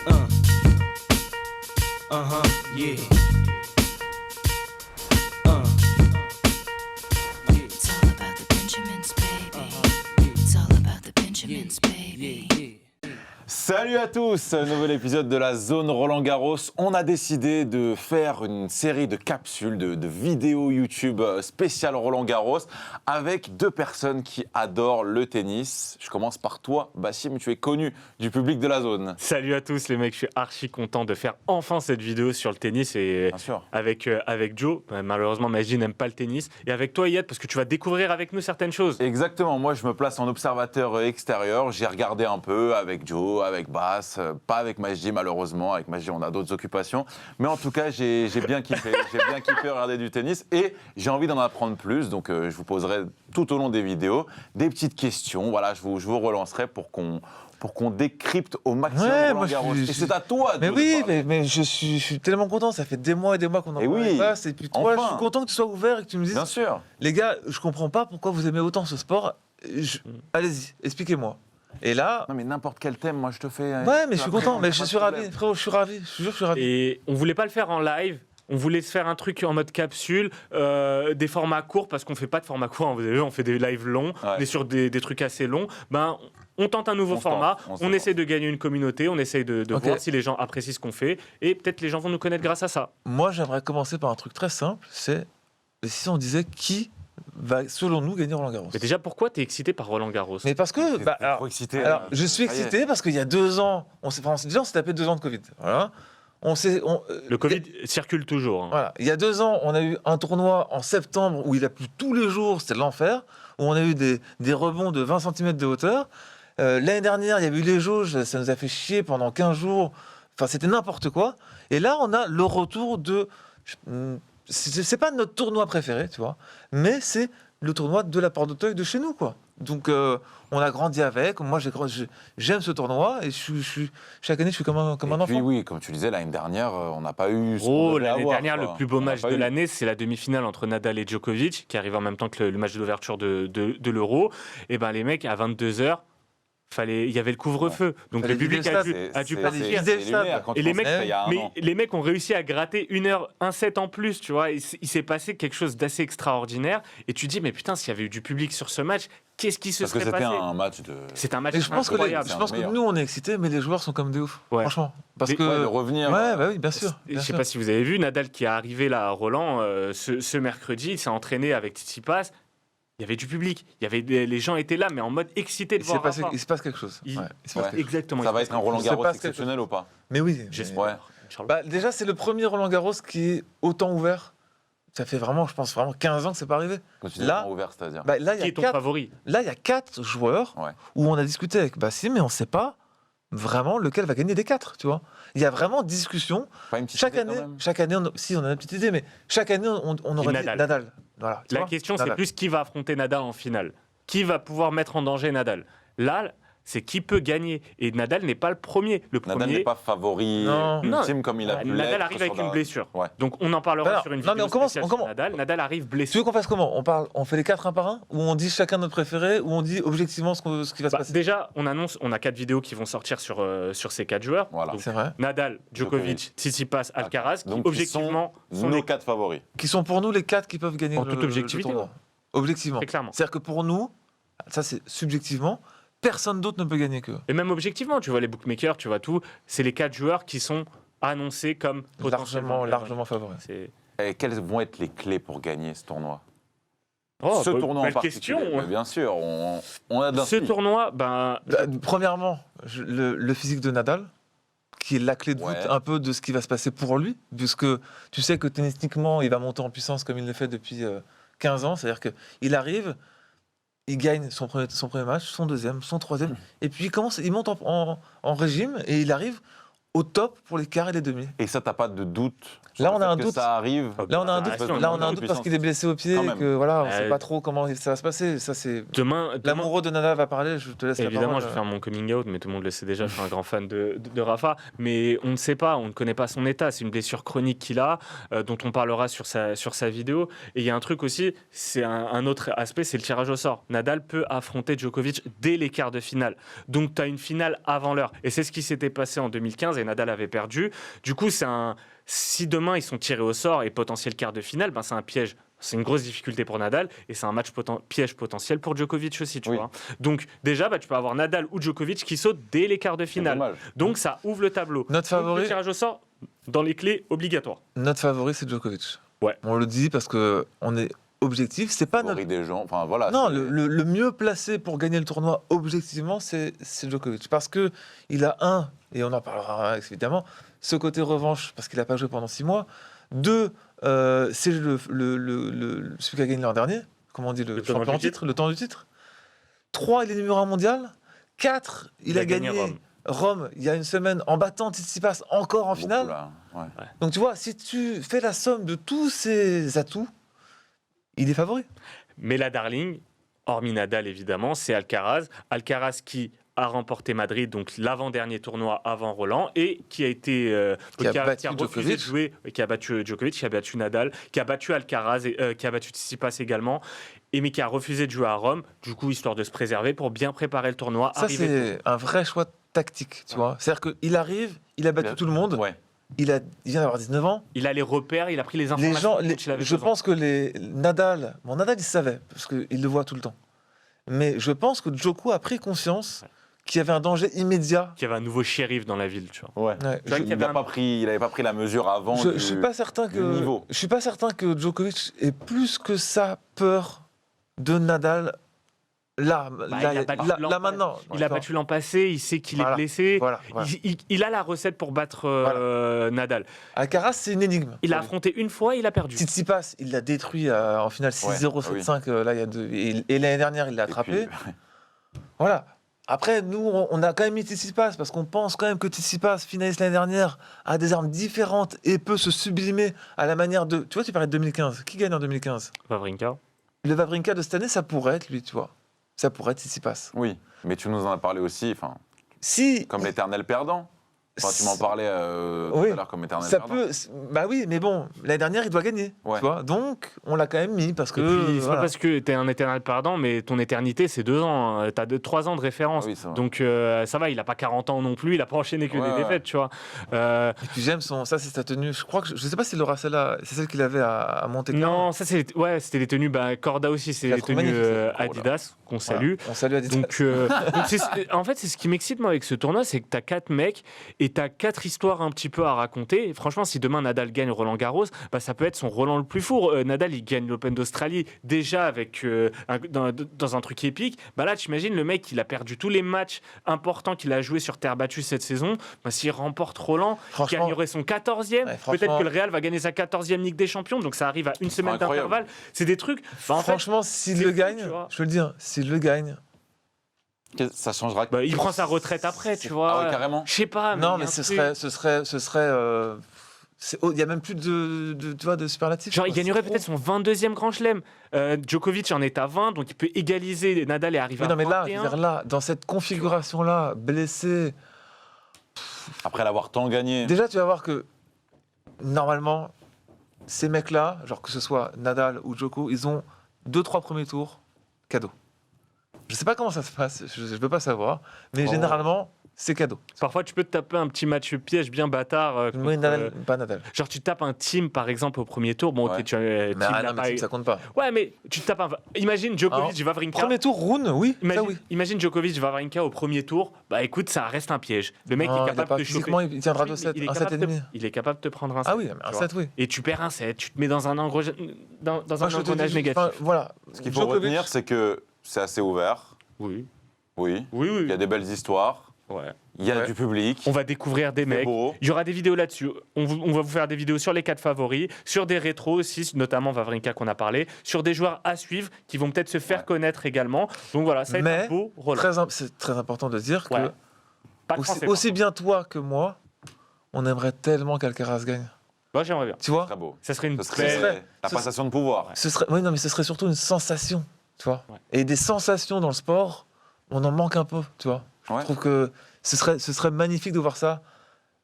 Yeah. It's all about the Benjamins, baby. It's all about the Benjamins, baby. Salut à tous, nouvel épisode de la zone Roland Garros. On a décidé de faire une série de capsules, de vidéos YouTube spéciales Roland Garros avec deux personnes qui adorent le tennis. Je commence par toi, Bassim, tu es connu du public de la zone. Salut à tous les mecs, je suis archi content de faire enfin cette vidéo sur le tennis et Bien sûr. avec Joe. Malheureusement, Magie n'aime pas le tennis. Et avec toi, Yad, parce que tu vas découvrir avec nous certaines choses. Exactement, moi je me place en observateur extérieur. J'ai regardé un peu avec Joe, avec Bass, pas avec Majdi malheureusement. Avec Majdi, on a d'autres occupations. Mais en tout cas, j'ai bien kiffé. J'ai bien kiffé regarder du tennis et j'ai envie d'en apprendre plus. Donc je vous poserai tout au long des vidéos des petites questions. Voilà, je vous relancerai pour qu'on décrypte au maximum Roland Garros. Et c'est à toi de Mais le oui, parler. mais je suis tellement content. Ça fait des mois et des mois qu'on en Et parle oui, pas. Et puis toi, enfin. je suis content que tu sois ouvert et que tu me dises, Bien sûr. les gars, je comprends pas pourquoi vous aimez autant ce sport. Allez-y, expliquez-moi. Et là, Non mais n'importe quel thème, moi je te fais... ouais, mais je suis Après, content. on Mais a je pas de suis ravi, problème. frérot. Je suis ravi. Je te jure, je suis ravi. Et on voulait pas le faire en live. On voulait se faire un truc en mode capsule, des formats courts, parce qu'on fait pas de format court, hein, vous avez vu, on fait des lives longs, Ouais. on est sur des trucs assez longs. Ben, on tente un nouveau On format, tente, on on se essaie de gagner une communauté, on essaie de Ok. voir si les gens apprécient ce qu'on fait, et peut-être les gens vont nous connaître grâce à ça. Moi, j'aimerais commencer par un truc très simple. C'est si on disait qui va, selon nous, gagner Roland Garros. Mais déjà, pourquoi t'es excité par Roland Garros? Mais parce que, T'es alors, trop excité. alors, là. je suis Ça y est. excité parce qu'il y a 2 ans, déjà on s'est tapé 2 ans de Covid. Voilà. Le Covid circule toujours. Hein. Voilà. Il y a 2 ans, on a eu un tournoi en septembre où il a plu tous les jours, c'était l'enfer, où on a eu des rebonds de 20 cm de hauteur. L'année dernière, il y a eu les jauges, ça nous a fait chier pendant 15 jours. Enfin, c'était n'importe quoi. Et là, on a le retour de... C'est pas notre tournoi préféré, tu vois, mais c'est le tournoi de la Porte d'Auteuil de chez nous, quoi. Donc, on a grandi avec. Moi, j'aime ce tournoi et chaque année, je suis comme un Et puis enfant. oui, comme tu disais, l'année dernière, on n'a pas eu ce qu'on Oh, devait l'année avoir, dernière, quoi. le plus beau On n'a match pas de eu. l'année, c'est la demi-finale entre Nadal et Djokovic, qui arrive en même temps que le match d'ouverture de l'Euro. Et ben les mecs, à 22h, il y avait le couvre-feu. Donc Fallait le public vider le a dû C'est partir. vider le stade. lunaire quand Et tu les penses mecs, que c'était il y a un mais an. les mecs ont réussi à gratter 1 set en plus, tu vois. Il s'est passé quelque chose d'assez extraordinaire. Et tu te dis, mais putain, s'il y avait eu du public sur ce match, qu'est-ce qui se Parce que serait c'était passé? un match de... C'est un match Et je pense, incroyable. je pense C'est un que meilleur. nous, on est excités, mais les joueurs sont comme des oufs. Ouais. Franchement. Parce Mais- que. Ouais, de revenir. Ouais, bah oui, bien sûr. Je bien sais sûr. pas si vous avez vu, Nadal qui est arrivé là à Roland ce mercredi, il s'est entraîné avec Tsitsipas. Il y avait du public, les gens étaient là, mais en mode excité de voir Rafa. Il se passe quelque chose. Il- Ouais, il se passe Ouais. quelque chose. Exactement. Ça va être un Roland Je sais Garros pas ce que- exceptionnel ou pas? Mais oui. J'espère. Ouais. Inch'Allah. Bah, déjà, c'est le premier Roland Garros qui est autant ouvert. Ça fait vraiment, je pense, vraiment 15 ans que c'est pas arrivé. Quand tu dis Là- ouvert, c'est-à-dire. Bah, là, Qui est ton favori? il y a 4 joueurs Ouais. où on a discuté avec Bassim, mais on ne sait pas vraiment lequel va gagner des 4, tu vois. Il y a vraiment discussion. Pas une petite Chaque idée, quand année, même si on a une petite idée, mais chaque année, on aurait dit Nadal. Nadal. Voilà, tu La vois, question, c'est Nadal. plus qui va affronter Nadal en finale. Qui va pouvoir mettre en danger Nadal? Là, c'est qui peut gagner. Et Nadal n'est pas le premier. Le Nadal premier, n'est pas favori Non. ultime comme il a pu l'être. Nadal arrive avec sur une la- blessure. Ouais. Donc on en parlera Alors, sur une non, mais vidéo on commence- spéciale on sur commence- Nadal. Nadal arrive Tu blessé. veux qu'on fasse comment on fait les 4 un par un, ou on dit chacun notre préféré, ou on dit objectivement ce qui va se Bah, passer. déjà, on a 4 vidéos qui vont sortir sur ces 4 joueurs. Voilà. Donc, C'est vrai. Nadal, Djokovic, Djokovic, Tsitsipas, Alcaraz, qui Donc, objectivement sont Nos les 4 favoris. Qui sont pour nous les 4 qui peuvent gagner En le, toute objectivité, le tournoi. Objectivement. très clairement. C'est-à-dire que pour nous, ça c'est subjectivement, personne d'autre ne peut gagner qu'eux. Et même objectivement, tu vois les bookmakers, tu vois tout, c'est les 4 joueurs qui sont annoncés comme potentiellement Largement favoris. C'est... Et quelles vont être les clés pour gagner ce tournoi? Oh, Ce tournoi en belle particulier. question. Mais bien sûr, on a de Ce l'inspi. tournoi, ben, Premièrement, le physique de Nadal, qui est la clé de voûte Ouais. un peu de ce qui va se passer pour lui, puisque tu sais que tennistiquement, il va monter en puissance comme il le fait depuis 15 ans. C'est-à-dire qu'il arrive, il gagne son premier match, son deuxième, son troisième, et puis il monte en régime et il arrive au top pour les quarts et les demi. Et ça, t'as pas de doute sur Là, le on a fait un que doute. ça arrive. Là, on a un Ah, doute. si, on Là, on a un de doute parce puissance. qu'il est blessé au pied Quand et même. que voilà, on ne sait Euh, pas trop comment ça va se passer. Ça, c'est demain, l'amoureux de Nadal va parler. Je te laisse la évidemment, parole. je vais faire mon coming out, mais tout le monde le sait déjà, je suis un grand fan de Rafa. Mais on ne sait pas, on ne connaît pas son état. C'est une blessure chronique qu'il a, dont on parlera sur sa vidéo. Et il y a un truc aussi, c'est un autre aspect, c'est le tirage au sort. Nadal peut affronter Djokovic dès les quarts de finale. Donc tu as une finale avant l'heure. Et c'est ce qui s'était passé en 2015. et Nadal avait perdu. Du coup, si demain ils sont tirés au sort et potentiel quart de finale, ben c'est un piège. C'est une grosse difficulté pour Nadal et c'est un match piège potentiel pour Djokovic aussi, tu Oui. vois. Donc déjà, tu peux avoir Nadal ou Djokovic qui sautent dès les quarts de C'est finale. dommage. Donc ça ouvre le tableau. Notre Donc, favori, le tirage au sort, dans les clés, obligatoire. notre favori, c'est Djokovic. Ouais. On le dit parce que on est objectif. C'est pas notre. Favori des gens. Enfin voilà. Non, c'est- le mieux placé pour gagner le tournoi objectivement, c'est Djokovic. Parce que il a et on en parlera évidemment, ce côté revanche, parce qu'il n'a pas joué pendant 6 mois. 2, c'est celui qui a gagné l'an dernier, comment on dit, le temps champion du en titre, le temps du titre. 3, il est numéro 1 mondial. 4, il a gagné Rome il y a une semaine en battant Tsitsipas encore en beaucoup, finale. là. Ouais. Donc tu vois, si tu fais la somme de tous ces atouts, il est favori. Mais la darling, hormis Nadal évidemment, c'est Alcaraz. Alcaraz qui a remporté Madrid, donc l'avant-dernier tournoi avant Roland, et qui a été Qui a battu refusé Djokovic. de jouer, qui a battu Djokovic, qui a battu Nadal, qui a battu Alcaraz, et, qui a battu Tsitsipas également, mais qui a refusé de jouer à Rome, du coup histoire de se préserver pour bien préparer le tournoi. Ça, arriver c'est un vrai choix tactique, tu vois. C'est-à-dire qu'il arrive, il a battu Il a- tout le monde, Ouais. il vient d'avoir 19 ans. Il a les repères, il a pris les Les informations. gens, dont il avait je besoin. pense que Nadal, il savait, parce qu'il le voit tout le temps. Mais je pense que Djoko a pris conscience qu'il y avait un danger immédiat. Qu'il y avait un nouveau shérif dans la ville, tu vois. Ouais. Ouais, Tu vois je- qu'il y avait un- Il n'avait pas pris la mesure avant. je du- suis pas certain du niveau. je suis pas certain que Djokovic ait plus que ça peur de Nadal là, il a battu l'an là maintenant. Il a battu l'an passé, il sait qu'il Voilà. est blessé. Voilà. Il a la recette pour battre Nadal. Alcaraz, c'est une énigme. Il a affronté une fois, il a perdu. Tsitsipas, il l'a détruit en finale 6-0, Ouais, 7-5. Là, il y a et l'année dernière, il l'a Et attrapé. puis- Voilà. Après, nous, on a quand même mis Tsitsipas parce qu'on pense quand même que Tsitsipas, finaliste l'année dernière, a des armes différentes et peut se sublimer à la manière de. Tu vois, tu parlais de 2015. Qui gagne en 2015 Wawrinka. Le Wawrinka de cette année, ça pourrait être lui, tu vois. Ça pourrait être Tsitsipas. Oui, mais tu nous en as parlé aussi, enfin, Si. comme l'éternel perdant. Enfin, tu m'en parlais tout Oui. à l'heure comme éternel Ça perdant. peut. Bah oui, mais bon, l'année dernière, il doit gagner. Ouais. Tu vois. Donc, on l'a quand même mis parce que. Et puis, c'est voilà. pas parce que t'es un éternel perdant, mais ton éternité, c'est 2 ans. Hein. T'as 3 ans de référence. Ah oui, c'est vrai. Donc, ça va, il a pas 40 ans non plus, il a pas enchaîné que Ouais, des ouais. défaites, tu vois. Euh, Et puis j'aime ça, c'est sa tenue. Je crois que je sais pas si Laura celle-là, c'est celle qu'il avait à Monte Carlo. non, ça, c'était les tenues. Corda aussi, c'est Je la les trouve tenues magnifique, cette pro, là. Adidas, qu'on Voilà. salue. On salue Adidas. Donc, en fait, c'est ce qui m'excite moi avec ce tournoi, c'est que tu as 4 mecs et tu as 4 histoires un petit peu à raconter. Et franchement, si demain Nadal gagne Roland Garros, ça peut être son Roland le plus fou. Nadal, il gagne l'Open d'Australie déjà avec dans un truc épique. Là, t'imagines, le mec, il a perdu tous les matchs importants qu'il a joués sur terre battue cette saison. S'il remporte Roland, il Franchement, gagnerait son 14e. Ouais, franchement- Peut-être que le Real va gagner sa 14e Ligue des Champions. Donc ça arrive à une semaine incroyable. d'intervalle. C'est des trucs. En fait, franchement, s'il c'est le fou, gagne, tu vois. je veux le dire, s'il le gagne. Ça changera. il prend sa retraite après, tu vois. Ah ouais, carrément. Je sais pas. non, il y a mais un ce truc. serait. Il y a même plus tu vois, de superlatifs. Genre, il quoi. gagnerait C'est peut-être trop. son 22e Grand Chelem. Djokovic en est à 20, donc il peut égaliser Nadal et arriver Oui, non, à mais là, 21. je veux dire, là, dans cette configuration-là, blessé, Après l'avoir tant gagné. déjà, tu vas voir que normalement, ces mecs-là, genre que ce soit Nadal ou Djoko, ils ont 2-3 premiers tours cadeau. Je sais pas comment ça se passe, je peux pas savoir, mais Oh. généralement, c'est cadeau. Parfois, tu peux te taper un petit match piège bien bâtard. Oui, contre, Nadal, pas Nadal. genre, tu tapes un team, par exemple, au premier tour. Bon, ok, Ouais. tu as Mais, team n'a non, mais pas eu- ça compte pas. Ouais, mais tu te tapes un. Imagine Djokovic, Wawrinka. Premier tour, Rune, oui, ça Imagine, oui. imagine Djokovic, Wawrinka au premier tour. Écoute, ça reste un piège. Le mec Non, est il a capable pas- de te choper. physiquement, il tiendra Oui, 2-7, il est un capable 7,5. de- Il est capable de te prendre un set. Ah oui, un tu 7, oui. Et tu perds un set, tu te mets dans un engrenage Moi, je te engrenage dis, négatif. enfin, voilà. Ce qu'il faut Djokovic, retenir, c'est que c'est assez ouvert. Oui. Oui. Oui, oui. Il y a des belles histoires. Ouais. Il y a Ouais. du public. On va découvrir des C'est mecs. beau. Il y aura des vidéos là-dessus. On va vous faire des vidéos sur les 4 favoris, sur des rétros aussi, notamment Wawrinka qu'on a parlé, sur des joueurs à suivre qui vont peut-être se faire Ouais. connaître également. Donc voilà, ça va être Mais un beau rôle. c'est très important de dire Ouais. que Pas de aussi, français, aussi par bien toi que moi, on aimerait tellement qu'Alcaraz gagne. contre. Moi, j'aimerais bien. Tu vois Très beau. Ça serait une Ce serait belle. la ce passation de pouvoir. Oui, non, mais ce serait surtout une sensation, tu vois. Ouais. Et des sensations dans le sport, on en manque un peu, tu vois. Ouais. Je trouve que ce serait magnifique de voir ça.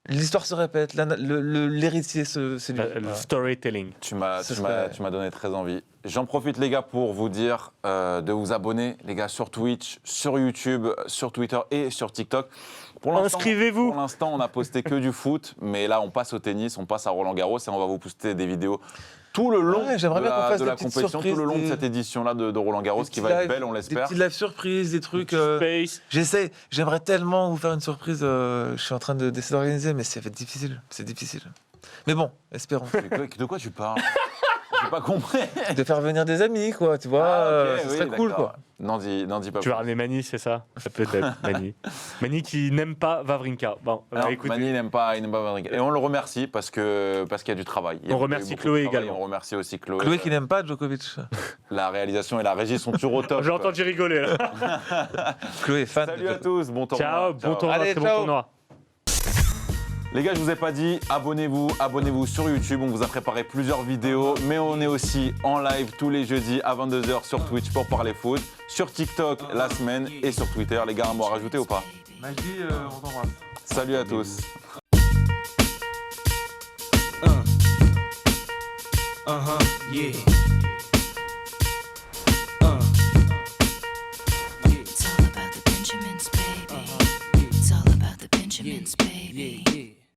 L'histoire se répète, l'héritier, c'est lui. Le Voilà. storytelling. Tu m'as Ce serait- donné très envie. J'en profite les gars pour vous dire de vous abonner les gars sur Twitch, sur YouTube, sur Twitter et sur TikTok. Pour l'instant- Inscrivez-vous. Pour l'instant, on a posté que du foot, mais là, on passe au tennis, on passe à Roland-Garros et on va vous poster des vidéos tout le long Ouais, j'aimerais de bien qu'on la, fasse de des la petites compétition, tout le long de surprises, cette édition-là de Roland-Garros qui va être belle, on Des l'espère. petites lives surprises, des trucs. Space. J'aimerais tellement vous faire une surprise. Je suis en train d'essayer d'organiser, mais ça va être difficile. C'est difficile. Mais bon, espérons. De quoi tu parles? J'ai pas compris. De faire venir des amis, quoi, tu vois. Ah, ok, ce oui, serait cool, d'accord. quoi. N'en dis pas Tu vas plus. ramener Mani, c'est ça? Peut-être, Mani. Mani qui n'aime pas Vavrinka. Bon, Non, écoutez. Mani n'aime pas Vavrinka. Et on le remercie parce qu'il y a du travail. Il y a On remercie beaucoup de Chloé travail. également. On remercie aussi Chloé. Chloé qui n'aime pas Djokovic. La réalisation et la régie sont toujours au top. J'ai entendu rigoler là. Chloé est fan. Salut à tous, bon tournoi. Ciao, bon tournoi, Allez, très bon ciao. tournoi. Les gars, je vous ai pas dit, abonnez-vous sur YouTube. On vous a préparé plusieurs vidéos, mais on est aussi en live tous les jeudis à 22h sur Twitch pour parler foot, sur TikTok la semaine et sur Twitter. Les gars, un mot à rajouter ou pas? Majdi, on t'embrasse. Salut à tous. Yeah.